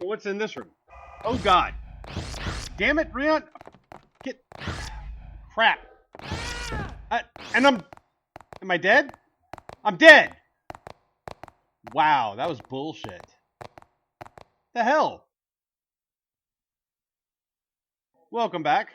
what's in this room? Oh God! Damn it, Rion! Get crap! Am I dead? I'm dead! Wow, that was bullshit. The hell? Welcome back.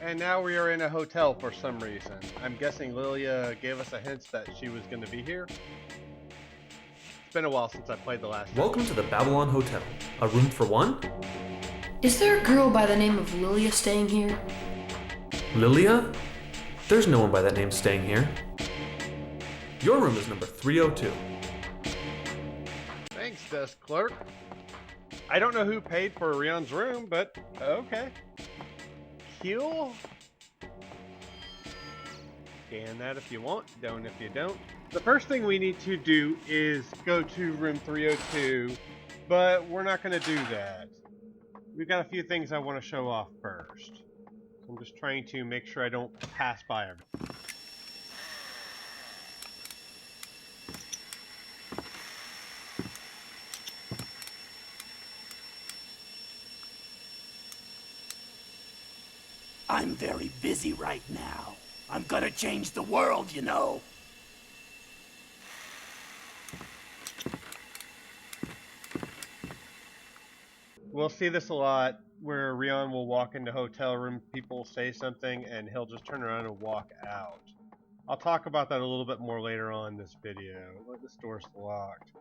And now we are in a hotel for some reason. I'm guessing Lilia gave us a hint that she was going to be here. It's been a while since I played the last time. Welcome to the Babylon Hotel. A room for one? Is there a girl by the name of Lilia staying here? Lilia? There's no one by that name staying here. Your room is number 302. Thanks, desk clerk. I don't know who paid for Rion's room, but okay. Heal. Scan that if you want, don't if you don't. The first thing we need to do is go to room 302, but we're not going to do that. We've got a few things I want to show off first. So I'm just trying to make sure I don't pass by everything. I'm very busy right now. I'm gonna change the world, you know. We'll see this a lot, where Rion will walk into hotel room, people will say something, and he'll just turn around and walk out. I'll talk about that a little bit more later on in this video. This door's locked.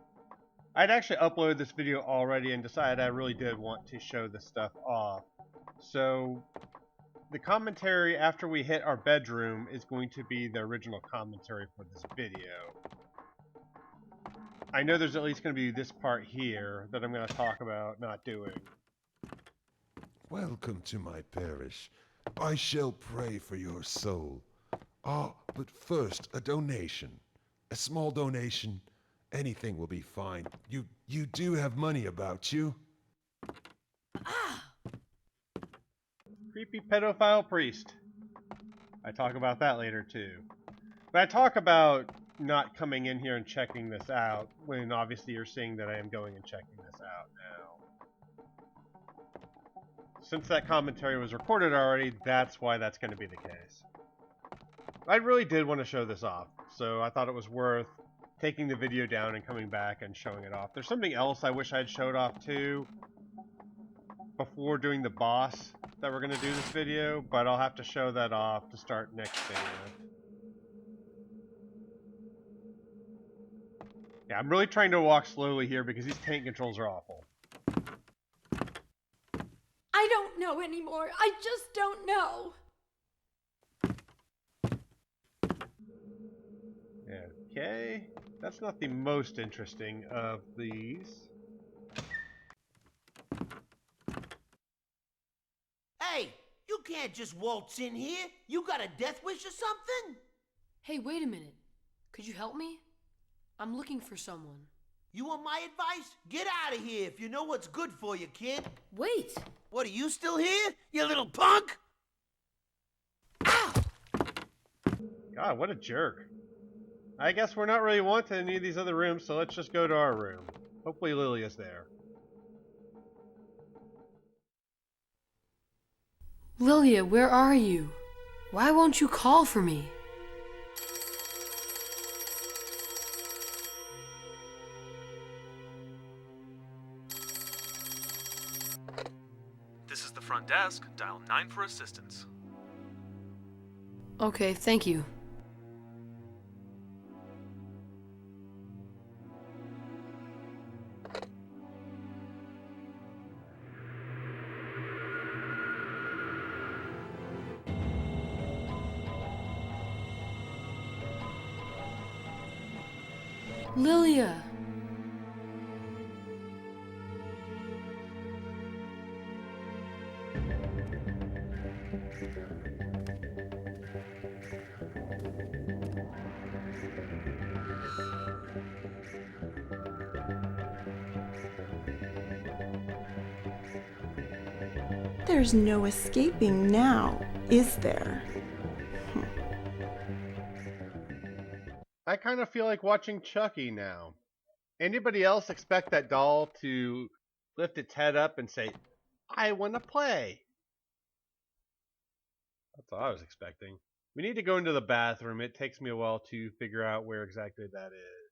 I'd actually uploaded this video already and decided I really did want to show this stuff off. So the commentary after we hit our bedroom is going to be the original commentary for this video. I know there's at least going to be this part here that I'm going to talk about not doing. Welcome to my parish. I shall pray for your soul. Ah, but first, a donation. A small donation. Anything will be fine. You do have money about you? Creepy pedophile priest. I talk about that later too. But I talk about not coming in here and checking this out, when obviously you're seeing that I am going and checking this out now. Since that commentary was recorded already, that's why that's going to be the case. I really did want to show this off, so I thought it was worth taking the video down and coming back and showing it off. There's something else I wish I'd showed off too before doing the boss that we're going to do this video, but I'll have to show that off to start next video. Yeah, I'm really trying to walk slowly here because these tank controls are awful. I don't know anymore. I just don't know. Okay, that's not the most interesting of these. Hey, you can't just waltz in here. You got a death wish or something? Hey, wait a minute. Could you help me? I'm looking for someone. You want my advice? Get out of here if you know what's good for you, kid. Wait! What, are you still here, you little punk? Ow! God, what a jerk. I guess we're not really wanted in any of these other rooms, so let's just go to our room. Hopefully Lilia's there. Lilia, where are you? Why won't you call for me? This is the front desk. Dial 9 for assistance. Okay, thank you. Lilia! There's no escaping now, is there? I kind of feel like watching Chucky now. Anybody else expect that doll to lift its head up and say, "I want to play"? That's what I was expecting. We need to go into the bathroom. It takes me a while to figure out where exactly that is.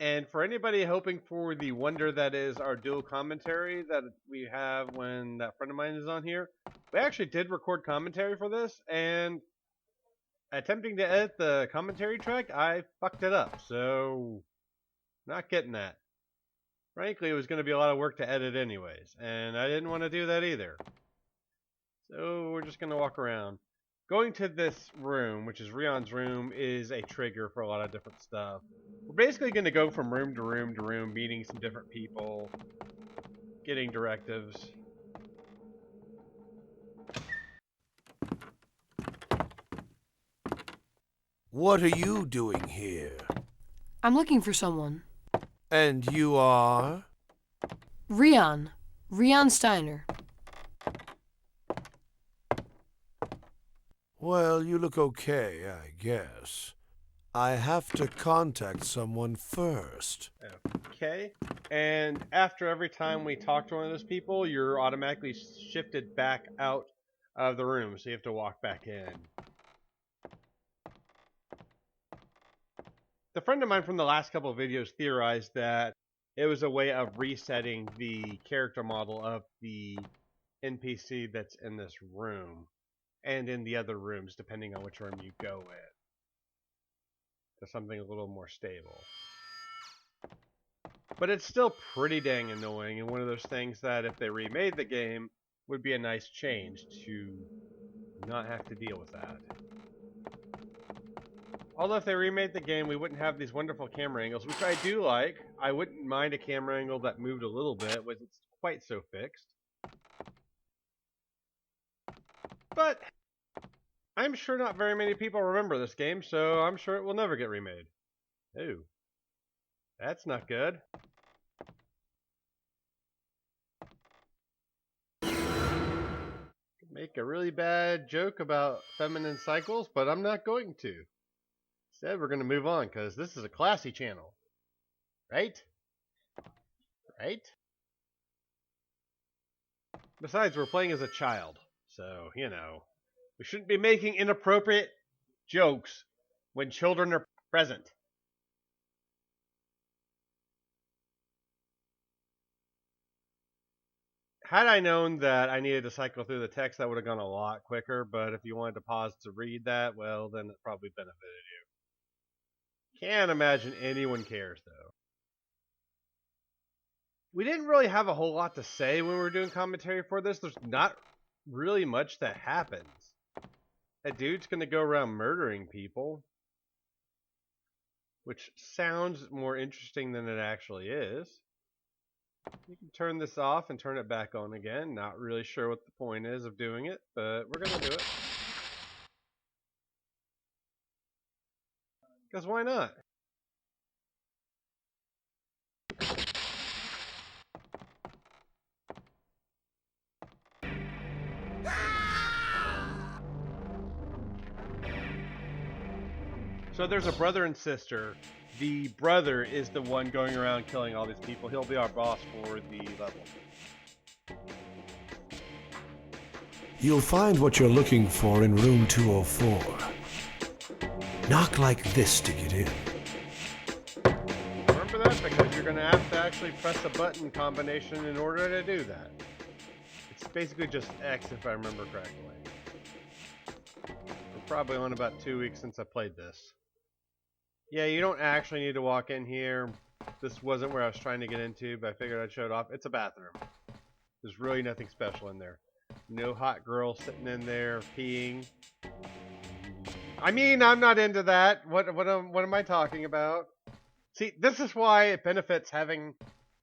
And for anybody hoping for the wonder that is our dual commentary that we have when that friend of mine is on here, we actually did record commentary for this, and attempting to edit the commentary track, I fucked it up, so not getting that. Frankly, it was going to be a lot of work to edit anyways, and I didn't want to do that either. So we're just going to walk around. Going to this room, which is Rion's room, is a trigger for a lot of different stuff. We're basically going to go from room to room to room, meeting some different people, getting directives. What are you doing here? I'm looking for someone. And you are? Rion. Rion Steiner. Well, you look okay, I guess. I have to contact someone first. Okay. And after every time we talk to one of those people, you're automatically shifted back out of the room, so you have to walk back in. The friend of mine from the last couple of videos theorized that it was a way of resetting the character model of the NPC that's in this room and in the other rooms, depending on which room you go in, to something a little more stable. But it's still pretty dang annoying, and one of those things that if they remade the game would be a nice change to not have to deal with that. Although if they remade the game, we wouldn't have these wonderful camera angles, which I do like. I wouldn't mind a camera angle that moved a little bit, was it's quite so fixed. But I'm sure not very many people remember this game, so I'm sure it will never get remade. Ooh. That's not good. Could make a really bad joke about feminine cycles, but I'm not going to. Instead, we're going to move on, because this is a classy channel. Right? Right? Besides, we're playing as a child, so, you know, we shouldn't be making inappropriate jokes when children are present. Had I known that I needed to cycle through the text, that would have gone a lot quicker, but if you wanted to pause to read that, well, then it probably benefited you. Can't imagine anyone cares, though. We didn't really have a whole lot to say when we were doing commentary for this. There's not really much that happens. A dude's gonna go around murdering people, which sounds more interesting than it actually is. You can turn this off and turn it back on again. Not really sure what the point is of doing it, but we're gonna do it. Because why not? So there's a brother and sister. The brother is the one going around killing all these people. He'll be our boss for the level. You'll find what you're looking for in room 204. Knock like this to get in. Remember that? Because you're going to have to actually press a button combination in order to do that. It's basically just X if I remember correctly. We're probably on about 2 weeks since I played this. Yeah, you don't actually need to walk in here. This wasn't where I was trying to get into, but I figured I'd show it off. It's a bathroom. There's really nothing special in there. No hot girl sitting in there peeing. I mean, I'm not into that. What am I talking about? See, this is why it benefits having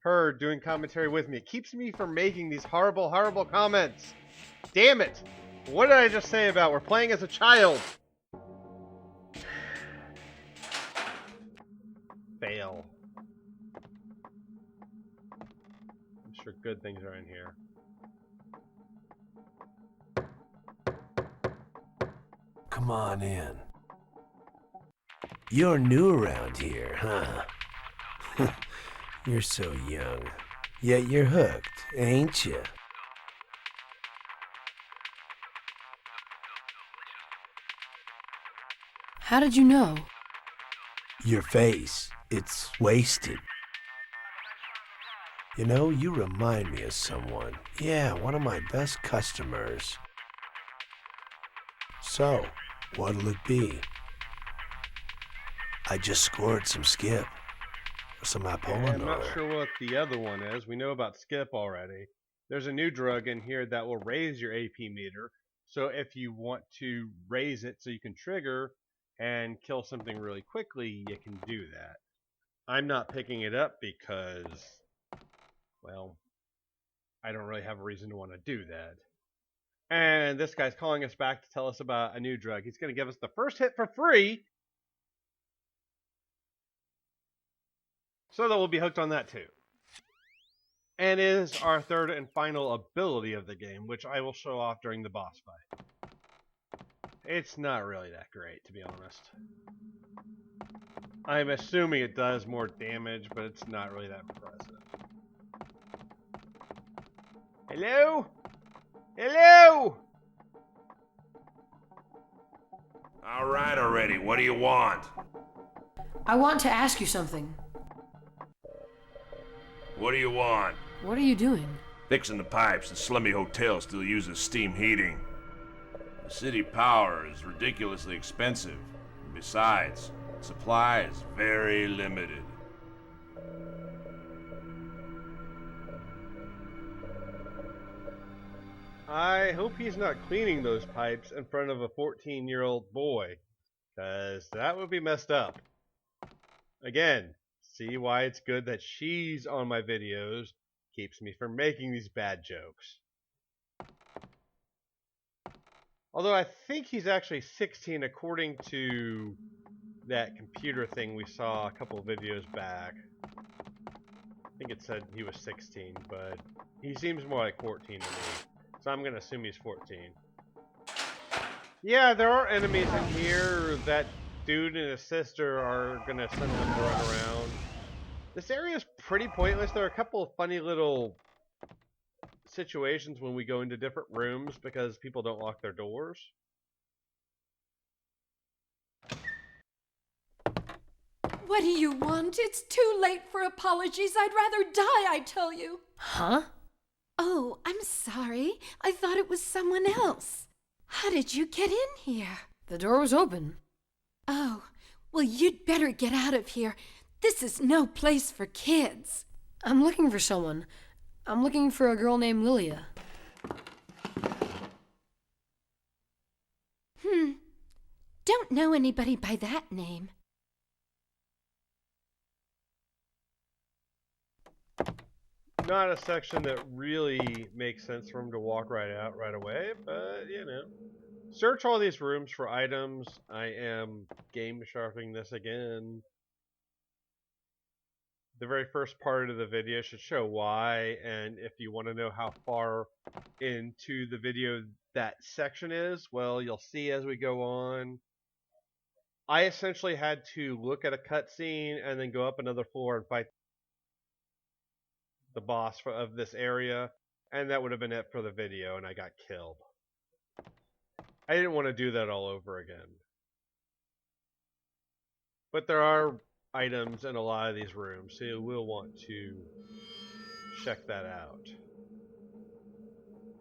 her doing commentary with me. It keeps me from making these horrible, horrible comments. Damn it! What did I just say about we're playing as a child? Fail. I'm sure good things are in here. Come on in. You're new around here, huh? You're so young. Yet you're hooked, ain't you? How did you know? Your face, it's wasted. You know, you remind me of someone. Yeah, one of my best customers. So, what'll it be? I just scored some skip. Some Apollinaire. I'm not sure what the other one is. We know about Skip already. There's a new drug in here that will raise your AP meter. So if you want to raise it so you can trigger and kill something really quickly, you can do that. I'm not picking it up because, well, I don't really have a reason to want to do that. And this guy's calling us back to tell us about a new drug. He's going to give us the first hit for free, so that we'll be hooked on that too. And it is our third and final ability of the game, which I will show off during the boss fight. It's not really that great, to be honest. I'm assuming it does more damage, but it's not really that impressive. Hello? Hello? All right already, what do you want? I want to ask you something. What do you want? What are you doing? Fixing the pipes. The slummy hotel still uses steam heating. The city power is ridiculously expensive. Besides, supply is very limited. I hope he's not cleaning those pipes in front of a 14-year-old boy, because that would be messed up. Again, see why it's good that she's on my videos, keeps me from making these bad jokes. Although I think he's actually 16 according to that computer thing we saw a couple of videos back. I think it said he was 16, but he seems more like 14 to me. So I'm going to assume he's 14. Yeah, there are enemies in here. That dude and his sister are going to send them to run around. This area is pretty pointless. There are a couple of funny little situations when we go into different rooms because people don't lock their doors. What do you want? It's too late for apologies. I'd rather die, I tell you. Huh? Oh, I'm sorry. I thought it was someone else. How did you get in here? The door was open. Oh, well, you'd better get out of here. This is no place for kids. I'm looking for someone. I'm looking for a girl named Lilia. Don't know anybody by that name. Not a section that really makes sense for him to walk right out right away, but you know. Search all these rooms for items. I am game sharpening this again. The very first part of the video should show why, and if you want to know how far into the video that section is, well, you'll see as we go on. I essentially had to look at a cutscene and then go up another floor and fight the boss of this area, and that would have been it for the video, and I got killed. I didn't want to do that all over again. But there are items in a lot of these rooms, so you will want to check that out.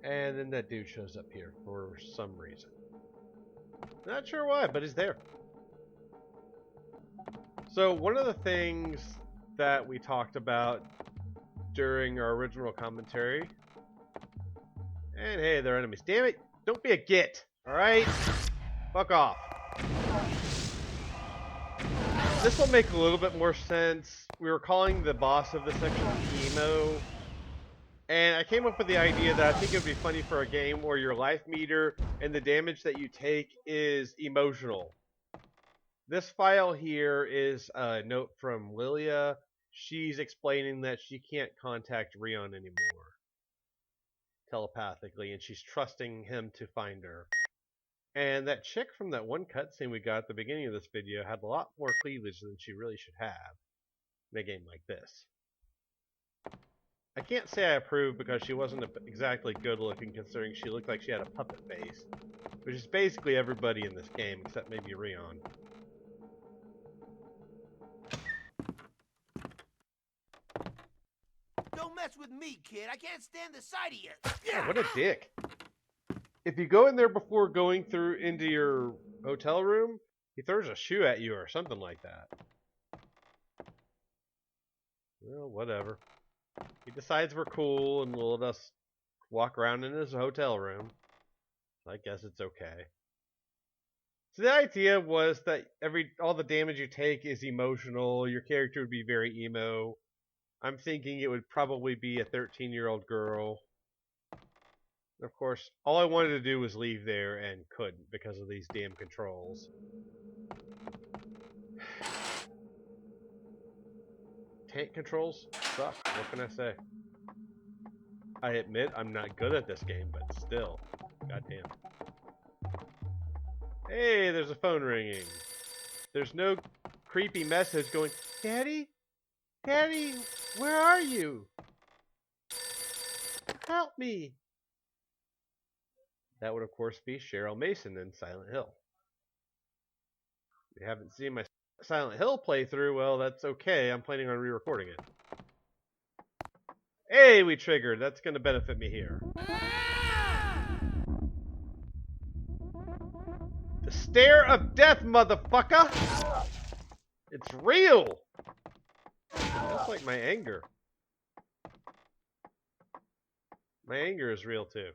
And then that dude shows up here for some reason. Not sure why, but he's there. So one of the things that we talked about during our original commentary, and hey, they're enemies. Damn it! Don't be a git, alright? Fuck off. This will make a little bit more sense. We were calling the boss of the section Emo, And I came up with the idea that I think it would be funny for a game where your life meter and the damage that you take is emotional. This file here is a note from Lilia. She's explaining that she can't contact Rion anymore telepathically, and she's trusting him to find her. And that chick from that one cutscene we got at the beginning of this video had a lot more cleavage than she really should have in a game like this. I can't say I approve because she wasn't exactly good looking considering she looked like she had a puppet face, which is basically everybody in this game except maybe Rion. Don't mess with me, kid. I can't stand the sight of you. Yeah, what a dick. If you go in there before going through into your hotel room, he throws a shoe at you or something like that. Well, whatever. He decides we're cool and will let us walk around in his hotel room. I guess it's okay. So the idea was that all the damage you take is emotional. Your character would be very emo. I'm thinking it would probably be a 13-year-old girl. Of course, all I wanted to do was leave there and couldn't because of these damn controls. Tank controls suck. What can I say? I admit I'm not good at this game, but still. Goddamn. Hey, there's a phone ringing. There's no creepy message going, Daddy? Daddy, where are you? Help me. That would, of course, be Cheryl Mason in Silent Hill. If you haven't seen my Silent Hill playthrough, well, that's okay. I'm planning on re-recording it. Hey, we triggered. That's going to benefit me here. The stare of death, motherfucker! It's real! That's like my anger. My anger is real, too.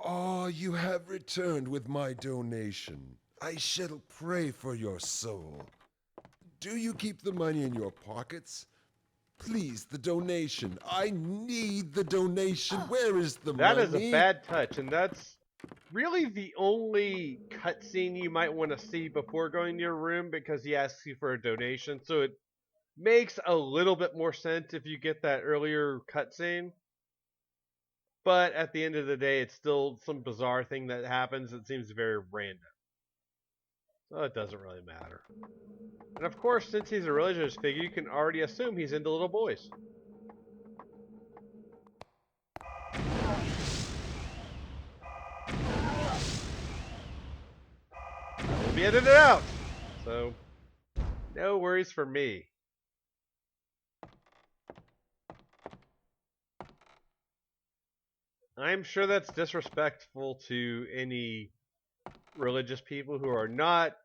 Oh, you have returned with my donation. I shall pray for your soul. Do you keep the money in your pockets? Please, the donation. I need the donation. Where is the money? That is a bad touch, and that's really the only cutscene you might want to see before going to your room because he asks you for a donation. So it makes a little bit more sense if you get that earlier cutscene. But at the end of the day, it's still some bizarre thing that happens that seems very random. So it doesn't really matter. And of course, since he's a religious figure, you can already assume he's into little boys. We'll be edited out. So, no worries for me. I'm sure that's disrespectful to any religious people who are not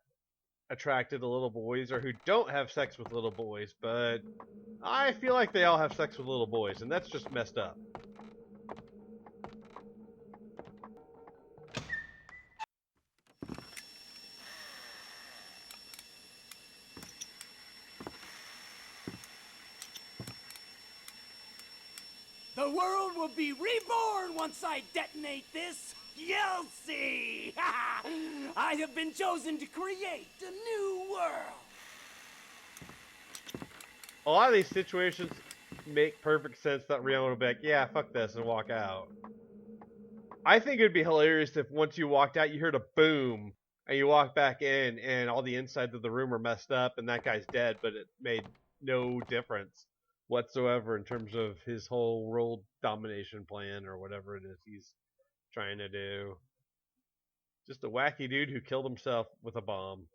attracted to little boys or who don't have sex with little boys, but I feel like they all have sex with little boys, and that's just messed up. The world will be reborn once I detonate this. You'll see. I have been chosen to create a new world. A lot of these situations make perfect sense that Rihanna would be like, yeah, fuck this, and walk out. I think it would be hilarious if once you walked out, you heard a boom, and you walk back in, and all the insides of the room are messed up, and that guy's dead, but it made no difference whatsoever in terms of his whole world domination plan or whatever it is he's trying to do. Just a wacky dude who killed himself with a bomb.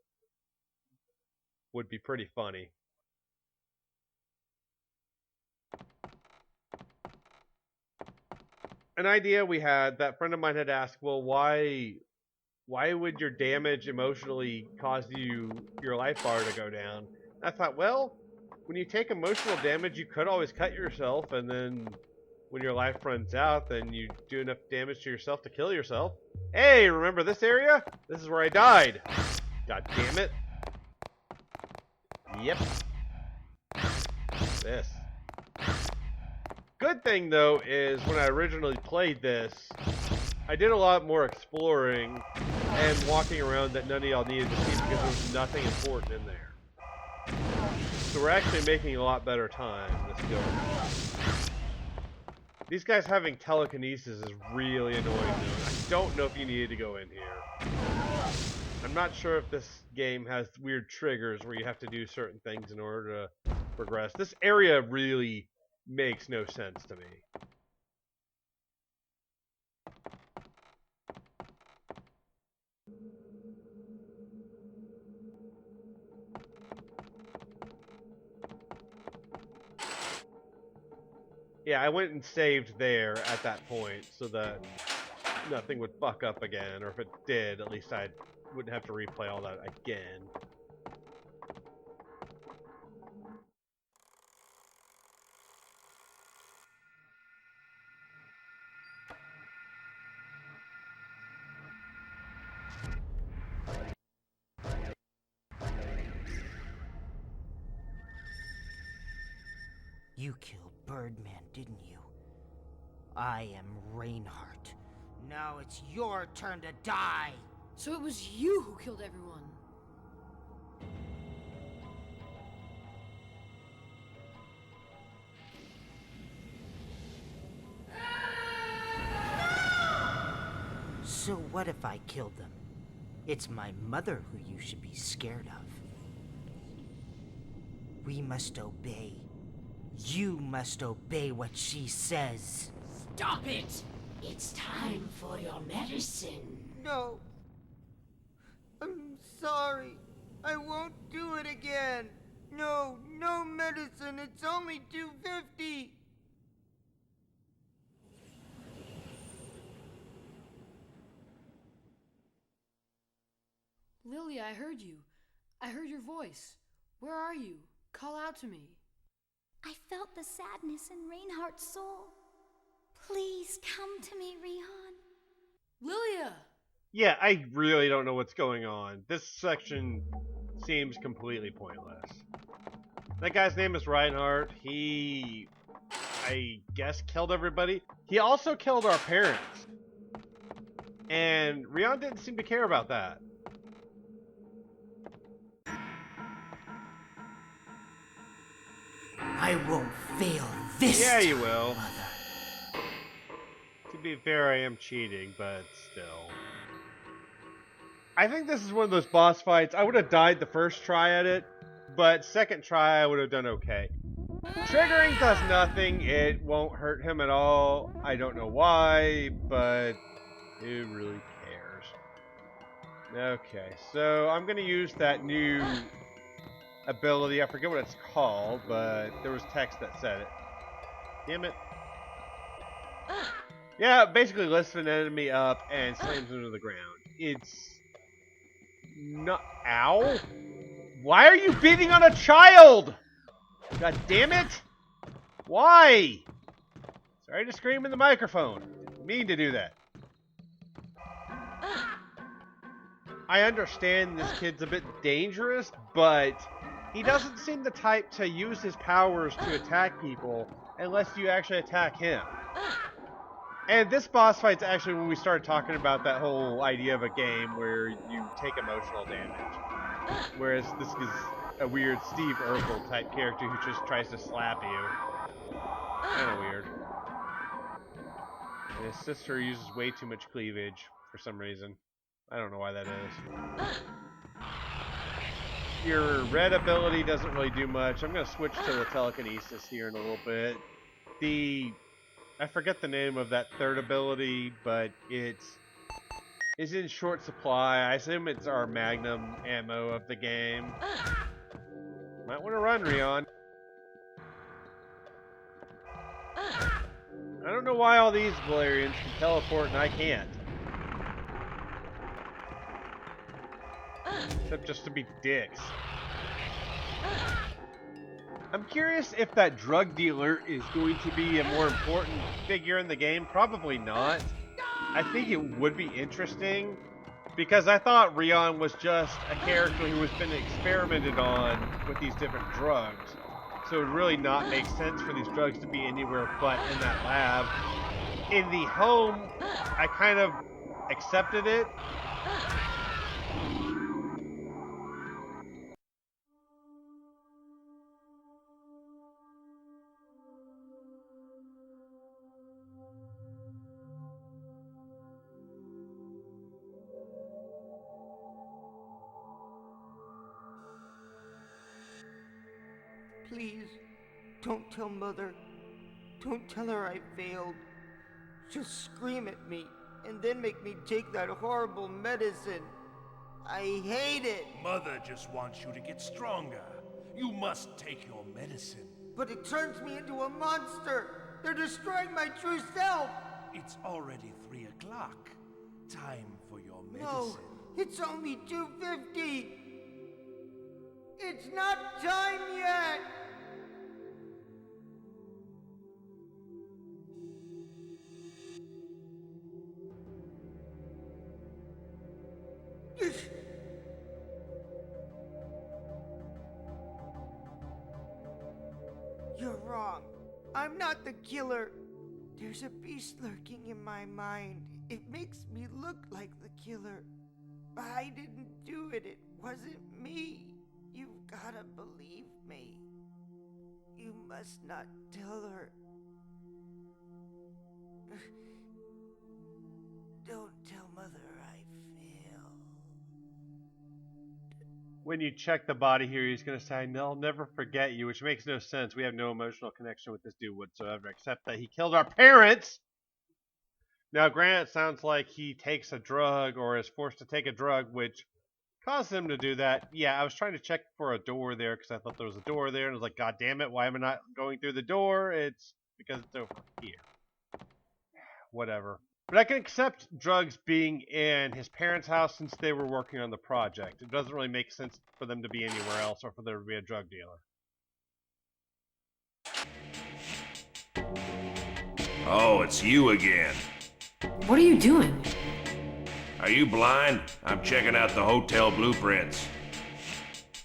Would be pretty funny. An idea we had, that friend of mine had asked, well, why would your damage emotionally cause your life bar to go down? And I thought, well, when you take emotional damage, you could always cut yourself and then when your life runs out, then you do enough damage to yourself to kill yourself. Hey, remember this area? This is where I died. God damn it. Yep. This. Good thing, though, is when I originally played this, I did a lot more exploring and walking around that none of y'all needed to see because there was nothing important in there. So we're actually making a lot better time this go around. These guys having telekinesis is really annoying though. I don't know if you needed to go in here. I'm not sure if this game has weird triggers where you have to do certain things in order to progress. This area really makes no sense to me. Yeah, I went and saved there at that point so that nothing would fuck up again, or if it did, at least I wouldn't have to replay all that again. You killed Birdman, didn't you? I am Reinhardt. Now it's your turn to die! So it was you who killed everyone. So what if I killed them? It's my mother who you should be scared of. We must obey. You must obey what she says. Stop it! It's time for your medicine. No. I'm sorry. I won't do it again. No, no medicine. It's only $2.50. Lilia, I heard you. I heard your voice. Where are you? Call out to me. I felt the sadness in Reinhardt's soul. Please come to me, Rihan. Lilia! Yeah, I really don't know what's going on. This section seems completely pointless. That guy's name is Reinhardt. He, I guess, killed everybody. He also killed our parents. And Rihan didn't seem to care about that. I won't fail this Yeah, you time, will. Mother. To be fair, I am cheating, but still. I think this is one of those boss fights. I would have died the first try at it, but second try I would have done okay. Triggering does nothing. It won't hurt him at all. I don't know why, but who really cares? Okay, so I'm going to use that new ability. I forget what it's called, but there was text that said it. Damn it. Yeah, basically lifts an enemy up and slams him to the ground. It's not... Ow! Why are you beating on a child? God damn it! Why? Sorry to scream in the microphone. Didn't mean to do that. I understand this kid's a bit dangerous, but he doesn't seem the type to use his powers to attack people unless you actually attack him. And this boss fight's actually when we started talking about that whole idea of a game where you take emotional damage. Whereas this is a weird Steve Urkel type character who just tries to slap you. Kinda weird. And his sister uses way too much cleavage for some reason. I don't know why that is. Your red ability doesn't really do much. I'm going to switch to the telekinesis here in a little bit. I forget the name of that third ability, but it's in short supply. I assume it's our magnum ammo of the game. Might want to run, Rihan. I don't know why all these Galerians can teleport and I can't. Except just to be dicks. I'm curious if that drug dealer is going to be a more important figure in the game. Probably not. I think it would be interesting because I thought Rion was just a character who has been experimented on with these different drugs. So it would really not make sense for these drugs to be anywhere but in that lab. In the home, I kind of accepted it. Please, don't tell Mother. Don't tell her I failed. She'll scream at me and then make me take that horrible medicine. I hate it. Mother just wants you to get stronger. You must take your medicine. But it turns me into a monster. They're destroying my true self. It's already 3 o'clock. Time for your medicine. No, it's only 2:50. It's not time yet. You're wrong. I'm not the killer. There's a beast lurking in my mind. It makes me look like the killer. I didn't do it. It wasn't me. You've gotta believe me. You must not tell her. Don't tell Mother I failed. When you check the body here, he's going to say, "I'll never forget you," which makes no sense. We have no emotional connection with this dude whatsoever, except that he killed our parents. Now, granted, it sounds like he takes a drug or is forced to take a drug, which caused him to do that. Yeah, I was trying to check for a door there because I thought there was a door there, and I was like, God damn it, why am I not going through the door? It's because it's over here. Whatever. But I can accept drugs being in his parents' house since they were working on the project. It doesn't really make sense for them to be anywhere else or for there to be a drug dealer. Oh, it's you again. What are you doing? Are you blind? I'm checking out the hotel blueprints.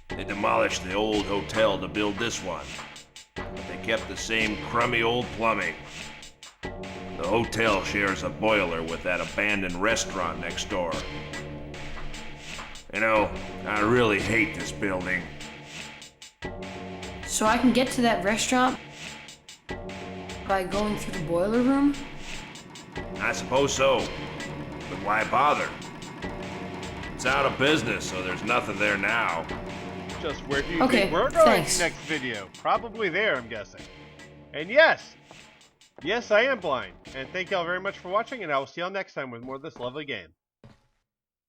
They demolished the old hotel to build this one. But they kept the same crummy old plumbing. The hotel shares a boiler with that abandoned restaurant next door. You know, I really hate this building. So I can get to that restaurant by going through the boiler room? I suppose so. But why bother? It's out of business, so there's nothing there now. Just where do you think we're going next video? Probably there, I'm guessing. And yes, I am blind. And thank y'all very much for watching, and I will see y'all next time with more of this lovely game.